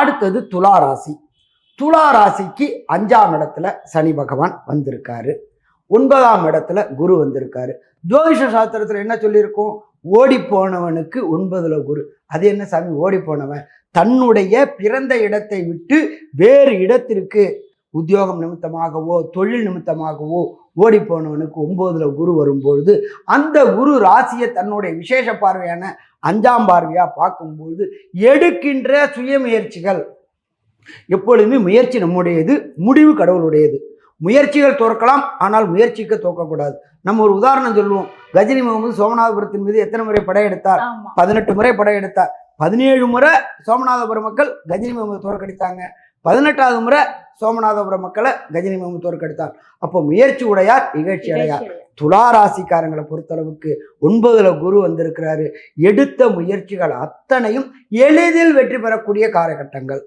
அடுத்தது துலா ராசி. துலா ராசிக்கு 5ஆம் இடத்துல சனி பகவான் வந்திருக்காரு. 9ஆம் இடத்துல குரு வந்திருக்காரு. ஜோதிஷ சாஸ்திரத்துல என்ன சொல்லியிருக்கோம்? ஓடி போனவனுக்கு 9ல குரு. அது என்ன சாமி ஓடி போனவன்? தன்னுடைய பிறந்த இடத்தை விட்டு வேறு இடத்திற்கு உத்தியோகம் நிமித்தமாகவோ தொழில் நிமித்தமாகவோ ஓடி போனவனுக்கு 9ல குரு வரும்பொழுது அந்த குரு ராசியை தன்னுடைய விசேஷ பார்வையான 5ஆம் பார்வையா பார்க்கும்போது எடுக்கின்ற சுய முயற்சிகள் எப்பொழுதுமே முயற்சி நம்முடையது, முடிவு கடவுளுடையது. முயற்சிகள் தோற்கலாம், ஆனால் முயற்சிக்க தோற்கக்கூடாது. நம்ம ஒரு உதாரணம் சொல்லுவோம். கஜினி முகமது சோமநாதபுரத்தின் மீது எத்தனை முறை படையெடுத்தார்? 18 முறை படையெடுத்தார். 17 முறை சோமநாதபுரம் மக்கள் கஜினி முகமது தோற்கடித்தாங்க. 18வது முறை சோமநாதபுரம் மக்களை கஜினி முகமது தோற்கடித்தார். அப்போ முயற்சி உடையார் இகழ்ச்சி அடையார். துலா ராசிக்காரங்களை பொறுத்தளவுக்கு 9ல குரு வந்திருக்கிறாரு. எடுத்த முயற்சிகள் அத்தனையும் எளிதில் வெற்றி பெறக்கூடிய காலகட்டங்கள்.